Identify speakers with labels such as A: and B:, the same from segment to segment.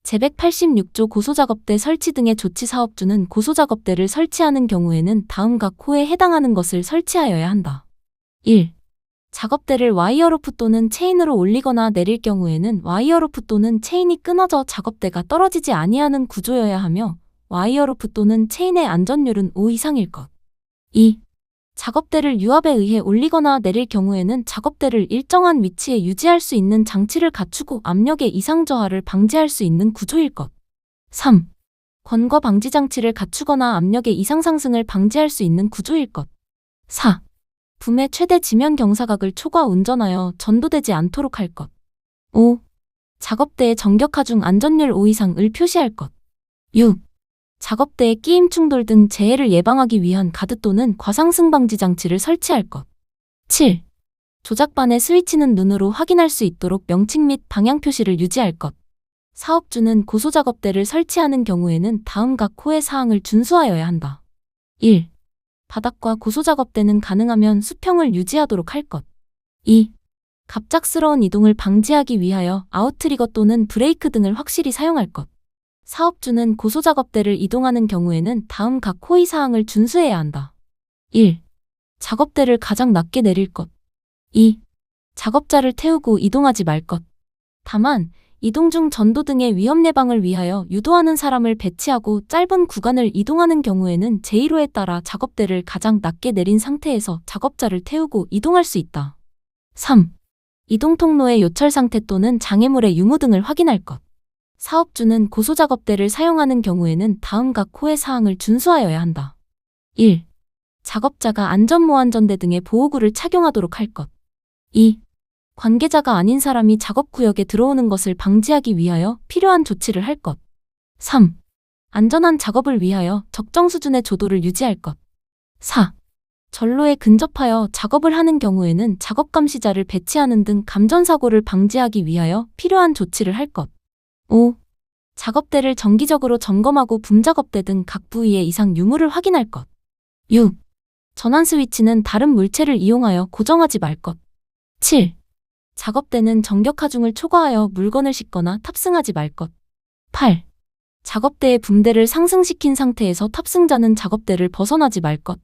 A: 제186조 고소작업대 설치 등의 조치 사업주는 고소작업대를 설치하는 경우에는 다음 각 호에 해당하는 것을 설치하여야 한다. 1. 작업대를 와이어로프 또는 체인으로 올리거나 내릴 경우에는 와이어로프 또는 체인이 끊어져 작업대가 떨어지지 아니하는 구조여야 하며 와이어로프 또는 체인의 안전율은 5 이상일 것. 2. 작업대를 유압에 의해 올리거나 내릴 경우에는 작업대를 일정한 위치에 유지할 수 있는 장치를 갖추고 압력의 이상 저하를 방지할 수 있는 구조일 것. 3. 권거 방지 장치를 갖추거나 압력의 이상 상승을 방지할 수 있는 구조일 것. 4. 붐의 최대 지면 경사각을 초과 운전하여 전도되지 않도록 할 것. 5. 작업대의 전격하중 안전율 5 이상을 표시할 것. 6. 작업대의 끼임 충돌 등 재해를 예방하기 위한 가드 또는 과상승 방지 장치를 설치할 것. 7. 조작반의 스위치는 눈으로 확인할 수 있도록 명칭 및 방향 표시를 유지할 것. 사업주는 고소작업대를 설치하는 경우에는 다음 각 호의 사항을 준수하여야 한다. 1. 바닥과 고소작업대는 가능하면 수평을 유지하도록 할 것. 2. 갑작스러운 이동을 방지하기 위하여 아웃트리거 또는 브레이크 등을 확실히 사용할 것. 사업주는 고소작업대를 이동하는 경우에는 다음 각 호의 사항을 준수해야 한다. 1. 작업대를 가장 낮게 내릴 것. 2. 작업자를 태우고 이동하지 말 것. 다만 이동 중 전도 등의 위험 예방을 위하여 유도하는 사람을 배치하고 짧은 구간을 이동하는 경우에는 제1호에 따라 작업대를 가장 낮게 내린 상태에서 작업자를 태우고 이동할 수 있다. 3. 이동 통로의 요철 상태 또는 장애물의 유무 등을 확인할 것. 사업주는 고소작업대를 사용하는 경우에는 다음 각 호의 사항을 준수하여야 한다. 1. 작업자가 안전모안전대 등의 보호구를 착용하도록 할 것. 2. 관계자가 아닌 사람이 작업구역에 들어오는 것을 방지하기 위하여 필요한 조치를 할 것. 3. 안전한 작업을 위하여 적정 수준의 조도를 유지할 것. 4. 전로에 근접하여 작업을 하는 경우에는 작업감시자를 배치하는 등 감전사고를 방지하기 위하여 필요한 조치를 할 것. 5. 작업대를 정기적으로 점검하고 붐작업대 등 각 부위의 이상 유무를 확인할 것. 6. 전환 스위치는 다른 물체를 이용하여 고정하지 말 것. 7. 작업대는 전격하중을 초과하여 물건을 싣거나 탑승하지 말 것. 8. 작업대의 붐대를 상승시킨 상태에서 탑승자는 작업대를 벗어나지 말 것.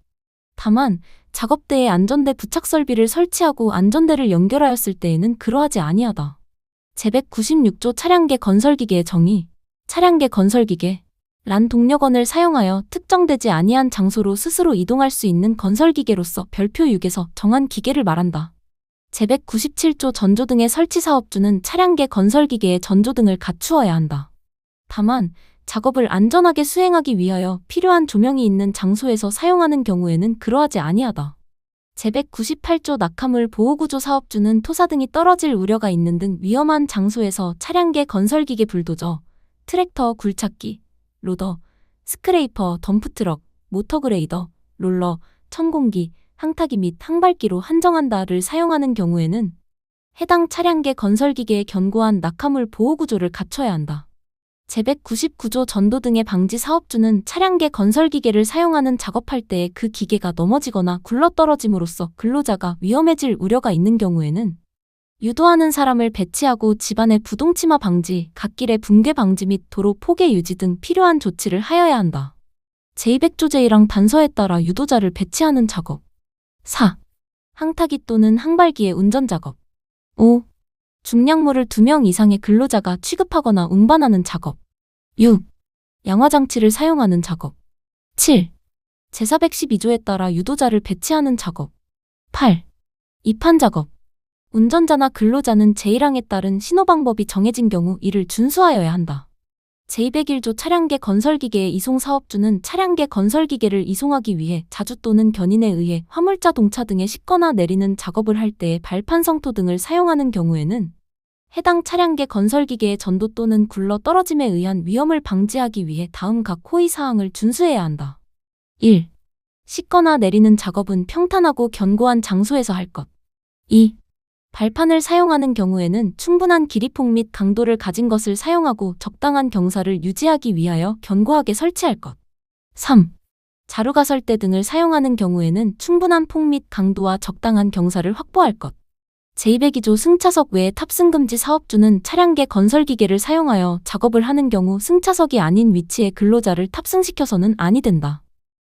A: 다만 작업대에 안전대 부착 설비를 설치하고 안전대를 연결하였을 때에는 그러하지 아니하다. 제196조 차량계 건설기계의 정의. 차량계 건설기계 란 동력원을 사용하여 특정되지 아니한 장소로 스스로 이동할 수 있는 건설기계로서 별표 6에서 정한 기계를 말한다. 제197조 전조등의 설치 사업주는 차량계 건설기계의 전조등을 갖추어야 한다. 다만 작업을 안전하게 수행하기 위하여 필요한 조명이 있는 장소에서 사용하는 경우에는 그러하지 아니하다. 제198조 낙하물 보호구조 사업주는 토사 등이 떨어질 우려가 있는 등 위험한 장소에서 차량계 건설기계 불도저, 트랙터 굴착기, 로더, 스크레이퍼, 덤프트럭, 모터그레이더, 롤러, 천공기, 항타기 및 항발기로 한정한다를 사용하는 경우에는 해당 차량계 건설기계의 견고한 낙하물 보호구조를 갖춰야 한다. 제199조 전도 등의 방지 사업주는 차량계 건설기계를 사용하는 작업할 때에 그 기계가 넘어지거나 굴러떨어짐으로써 근로자가 위험해질 우려가 있는 경우에는 유도하는 사람을 배치하고 집안의 부동치마 방지, 갓길의 붕괴 방지 및 도로 포개 유지 등 필요한 조치를 하여야 한다. 제200조 제1항 단서에 따라 유도자를 배치하는 작업. 4. 항타기 또는 항발기의 운전작업. 5. 중량물을 2명 이상의 근로자가 취급하거나 운반하는 작업. 6. 양화장치를 사용하는 작업. 7. 제412조에 따라 유도자를 배치하는 작업. 8. 이판 작업. 운전자나 근로자는 제1항에 따른 신호방법이 정해진 경우 이를 준수하여야 한다. 제201조 차량계 건설기계의 이송 사업주는 차량계 건설기계를 이송하기 위해 자주 또는 견인에 의해 화물자 동차 등에 싣거나 내리는 작업을 할 때에 발판 성토 등을 사용하는 경우에는 해당 차량계 건설기계의 전도 또는 굴러 떨어짐에 의한 위험을 방지하기 위해 다음 각 호의 사항을 준수해야 한다. 1. 싣거나 내리는 작업은 평탄하고 견고한 장소에서 할 것. 2. 발판을 사용하는 경우에는 충분한 길이폭 및 강도를 가진 것을 사용하고 적당한 경사를 유지하기 위하여 견고하게 설치할 것. 3. 자루가설대 등을 사용하는 경우에는 충분한 폭 및 강도와 적당한 경사를 확보할 것. 제202조 승차석 외에 탑승금지 사업주는 차량계 건설기계를 사용하여 작업을 하는 경우 승차석이 아닌 위치에 근로자를 탑승시켜서는 아니 된다.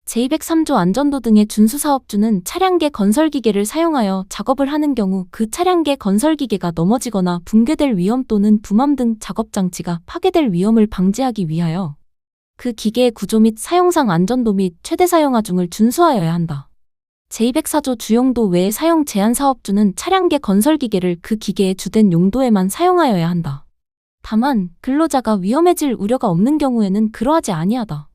A: 제203조 안전도 등의 준수 사업주는 차량계 건설기계를 사용하여 작업을 하는 경우 그 차량계 건설기계가 넘어지거나 붕괴될 위험 또는 부맘 등 작업장치가 파괴될 위험을 방지하기 위하여 그 기계의 구조 및 사용상 안전도 및 최대 사용하 중을 준수하여야 한다. 제204조 주용도 외의 사용 제한 사업주는 차량계 건설기계를 그 기계의 주된 용도에만 사용하여야 한다. 다만 근로자가 위험해질 우려가 없는 경우에는 그러하지 아니하다.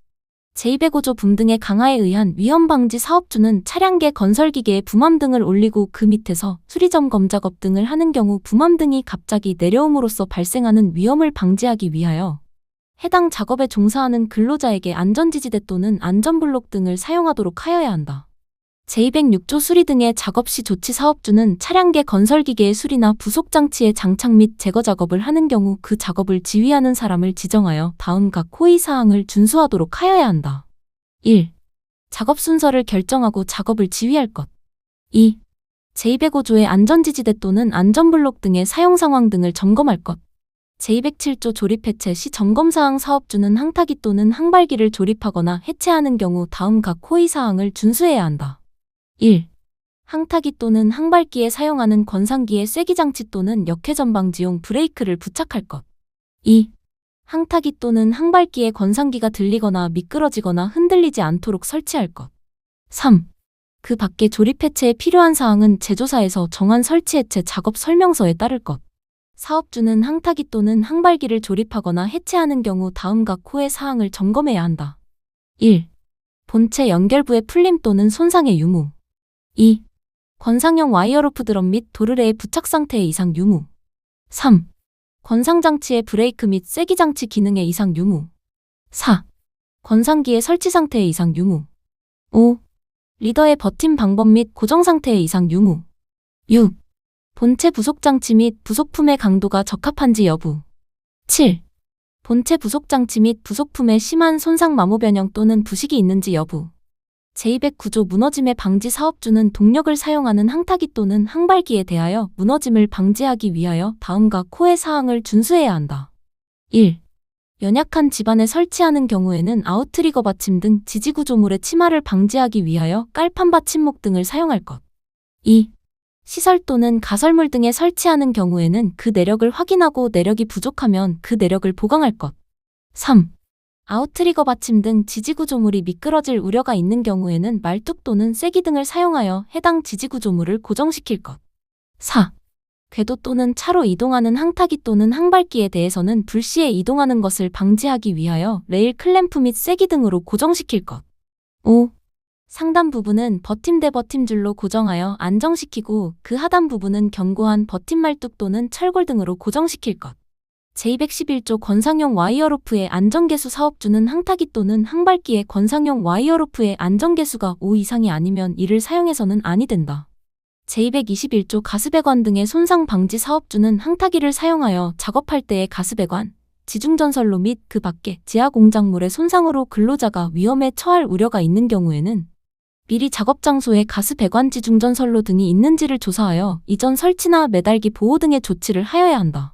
A: 제205조 붐 등의 강화에 의한 위험방지 사업주는 차량계 건설기계에 부맘 등을 올리고 그 밑에서 수리점검 작업 등을 하는 경우 부맘 등이 갑자기 내려옴으로써 발생하는 위험을 방지하기 위하여 해당 작업에 종사하는 근로자에게 안전지지대 또는 안전블록 등을 사용하도록 하여야 한다. 제206조 수리 등의 작업 시 조치 사업주는 차량계 건설기계의 수리나 부속장치의 장착 및 제거 작업을 하는 경우 그 작업을 지휘하는 사람을 지정하여 다음 각 호의 사항을 준수하도록 하여야 한다. 1. 작업 순서를 결정하고 작업을 지휘할 것. 2. 제205조의 안전지지대 또는 안전블록 등의 사용 상황 등을 점검할 것. 제207조 조립 해체 시 점검사항 사업주는 항타기 또는 항발기를 조립하거나 해체하는 경우 다음 각 호의 사항을 준수해야 한다. 1. 항타기 또는 항발기에 사용하는 권상기의 쐐기장치 또는 역회전방지용 브레이크를 부착할 것. 2. 항타기 또는 항발기의 권상기가 들리거나 미끄러지거나 흔들리지 않도록 설치할 것. 3. 그 밖에 조립 해체에 필요한 사항은 제조사에서 정한 설치 해체 작업 설명서에 따를 것. 사업주는 항타기 또는 항발기를 조립하거나 해체하는 경우 다음 각 호의 사항을 점검해야 한다. 1. 본체 연결부의 풀림 또는 손상의 유무. 2. 권상형 와이어로프 드럼 및 도르래의 부착 상태의 이상 유무. 3. 권상장치의 브레이크 및 쐐기장치 기능의 이상 유무. 4. 권상기의 설치 상태의 이상 유무. 5. 리더의 버팀 방법 및 고정 상태의 이상 유무. 6. 본체 부속장치 및 부속품의 강도가 적합한지 여부. 7. 본체 부속장치 및 부속품의 심한 손상 마모 변형 또는 부식이 있는지 여부. 제209조 무너짐의 방지 사업주는 동력을 사용하는 항타기 또는 항발기에 대하여 무너짐을 방지하기 위하여 다음 각 호의 사항을 준수해야 한다. 1. 연약한 집안에 설치하는 경우에는 아웃트리거 받침 등 지지구조물의 침하를 방지하기 위하여 깔판 받침목 등을 사용할 것. 2. 시설 또는 가설물 등에 설치하는 경우에는 그 내력을 확인하고 내력이 부족하면 그 내력을 보강할 것. 3. 아웃트리거 받침 등 지지구조물이 미끄러질 우려가 있는 경우에는 말뚝 또는 쐐기 등을 사용하여 해당 지지구조물을 고정시킬 것. 4. 궤도 또는 차로 이동하는 항타기 또는 항발기에 대해서는 불시에 이동하는 것을 방지하기 위하여 레일 클램프 및 쐐기 등으로 고정시킬 것. 5. 상단 부분은 버팀 대 버팀줄로 고정하여 안정시키고 그 하단 부분은 견고한 버팀 말뚝 또는 철골 등으로 고정시킬 것. 제211조 권상용 와이어로프의 안전계수 사업주는 항타기 또는 항발기의 권상용 와이어로프의 안전계수가 5 이상이 아니면 이를 사용해서는 아니 된다. 제221조 가스배관 등의 손상 방지 사업주는 항타기를 사용하여 작업할 때의 가스배관, 지중전선로 및 그 밖의 지하 공작물의 손상으로 근로자가 위험에 처할 우려가 있는 경우에는 미리 작업 장소에 가스배관 지중전선로 등이 있는지를 조사하여 이전 설치나 매달기 보호 등의 조치를 하여야 한다.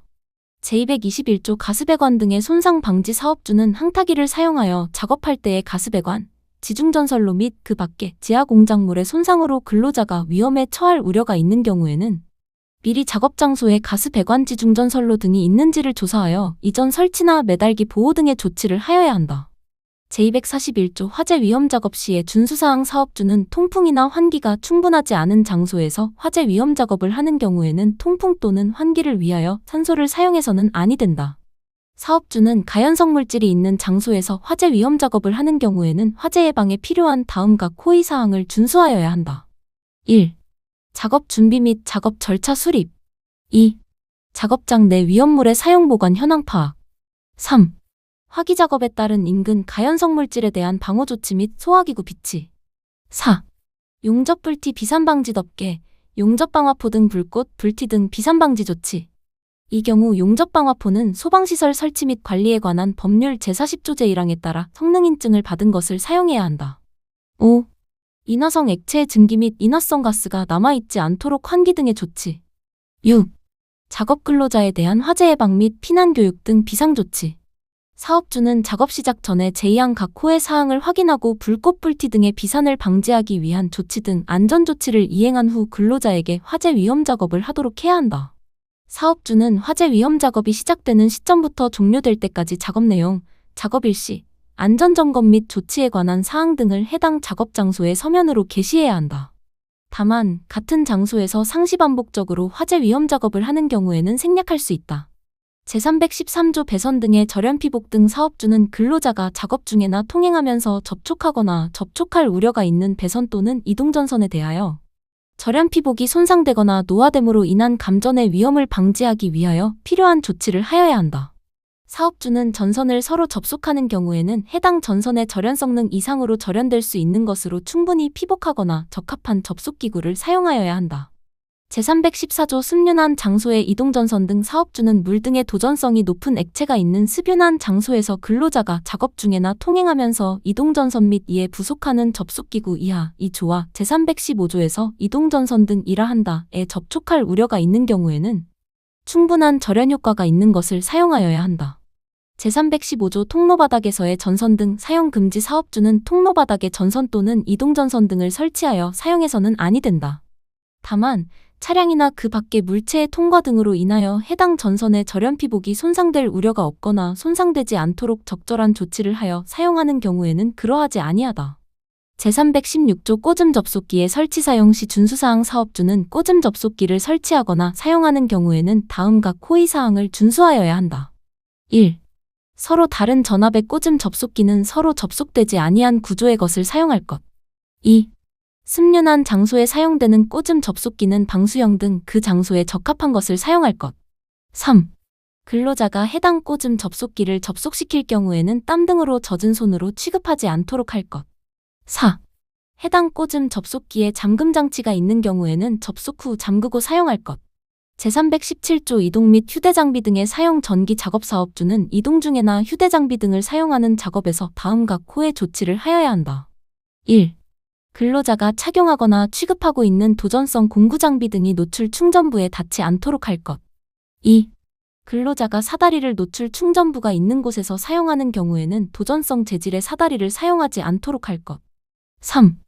A: 제221조 가스배관 등의 손상 방지 사업주는 항타기를 사용하여 작업할 때의 가스배관, 지중전선로 및 그 밖의 지하 공작물의 손상으로 근로자가 위험에 처할 우려가 있는 경우에는 미리 작업 장소에 가스배관 지중전선로 등이 있는지를 조사하여 이전 설치나 매달기 보호 등의 조치를 하여야 한다. 제241조 화재 위험 작업 시의 준수사항 사업주는 통풍이나 환기가 충분하지 않은 장소에서 화재 위험 작업을 하는 경우에는 통풍 또는 환기를 위하여 산소를 사용해서는 아니 된다. 사업주는 가연성 물질이 있는 장소에서 화재 위험 작업을 하는 경우에는 화재 예방에 필요한 다음 각 호의 사항을 준수하여야 한다. 1. 작업 준비 및 작업 절차 수립. 2. 작업장 내 위험물의 사용 보관 현황 파악. 3. 화기 작업에 따른 인근 가연성 물질에 대한 방호 조치 및 소화기구 비치. 4. 용접 불티 비산 방지 덮개, 용접 방화포 등 불꽃, 불티 등 비산 방지 조치. 이 경우 용접 방화포는 소방시설 설치 및 관리에 관한 법률 제40조 제1항에 따라 성능인증을 받은 것을 사용해야 한다. 5. 인화성 액체의 증기 및 인화성 가스가 남아있지 않도록 환기 등의 조치. 6. 작업 근로자에 대한 화재 예방 및 피난 교육 등 비상조치. 사업주는 작업 시작 전에 제의한 각 호의 사항을 확인하고 불꽃, 불티 등의 비산을 방지하기 위한 조치 등 안전조치를 이행한 후 근로자에게 화재 위험 작업을 하도록 해야 한다. 사업주는 화재 위험 작업이 시작되는 시점부터 종료될 때까지 작업 내용, 작업 일시, 안전점검 및 조치에 관한 사항 등을 해당 작업 장소에 서면으로 게시해야 한다. 다만 같은 장소에서 상시 반복적으로 화재 위험 작업을 하는 경우에는 생략할 수 있다. 제313조 배선 등의 절연피복 등 사업주는 근로자가 작업 중에나 통행하면서 접촉하거나 접촉할 우려가 있는 배선 또는 이동전선에 대하여 절연피복이 손상되거나 노화됨으로 인한 감전의 위험을 방지하기 위하여 필요한 조치를 하여야 한다. 사업주는 전선을 서로 접속하는 경우에는 해당 전선의 절연성능 이상으로 절연될 수 있는 것으로 충분히 피복하거나 적합한 접속기구를 사용하여야 한다. 제314조 습윤한 장소의 이동전선 등 사업주는 물 등의 도전성이 높은 액체가 있는 습윤한 장소에서 근로자가 작업 중에나 통행하면서 이동전선 및 이에 부속하는 접속기구 이하 2조와 제315조에서 이동전선 등 이라한다에 접촉할 우려가 있는 경우에는 충분한 절연 효과가 있는 것을 사용하여야 한다. 제315조 통로바닥에서의 전선 등 사용 금지. 사업주는 통로바닥에 전선 또는 이동전선 등을 설치하여 사용해서는 아니 된다. 다만 차량이나 그 밖의 물체의 통과 등으로 인하여 해당 전선의 절연피복이 손상될 우려가 없거나 손상되지 않도록 적절한 조치를 하여 사용하는 경우에는 그러하지 아니하다. 제316조 꽂음 접속기의 설치 사용 시 준수사항. 사업주는 꽂음 접속기를 설치하거나 사용하는 경우에는 다음 각 호의 사항을 준수하여야 한다. 1. 서로 다른 전압의 꽂음 접속기는 서로 접속되지 아니한 구조의 것을 사용할 것. 2. 습윤한 장소에 사용되는 꽂음 접속기는 방수형 등 그 장소에 적합한 것을 사용할 것. 3. 근로자가 해당 꽂음 접속기를 접속시킬 경우에는 땀 등으로 젖은 손으로 취급하지 않도록 할 것. 4. 해당 꽂음 접속기에 잠금 장치가 있는 경우에는 접속 후 잠그고 사용할 것. 제317조 이동 및 휴대장비 등의 사용. 전기 작업. 사업주는 이동 중에나 휴대장비 등을 사용하는 작업에서 다음 각 호의 조치를 하여야 한다. 1. 근로자가 착용하거나 취급하고 있는 도전성 공구장비 등이 노출 충전부에 닿지 않도록 할 것. 2. 근로자가 사다리를 노출 충전부가 있는 곳에서 사용하는 경우에는 도전성 재질의 사다리를 사용하지 않도록 할 것. 3.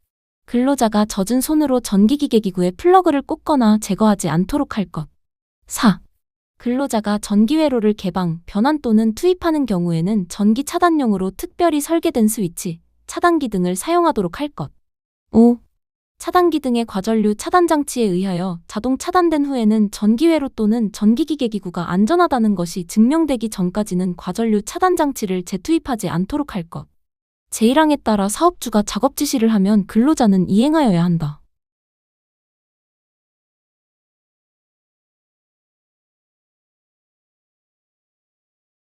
A: 근로자가 젖은 손으로 전기기계기구에 플러그를 꽂거나 제거하지 않도록 할 것. 4. 근로자가 전기회로를 개방, 변환 또는 투입하는 경우에는 전기 차단용으로 특별히 설계된 스위치, 차단기 등을 사용하도록 할 것. 5. 차단기 등의 과전류 차단장치에 의하여 자동 차단된 후에는 전기회로 또는 전기기계기구가 안전하다는 것이 증명되기 전까지는 과전류 차단장치를 재투입하지 않도록 할 것. 제1항에 따라 사업주가 작업 지시를 하면 근로자는 이행하여야 한다.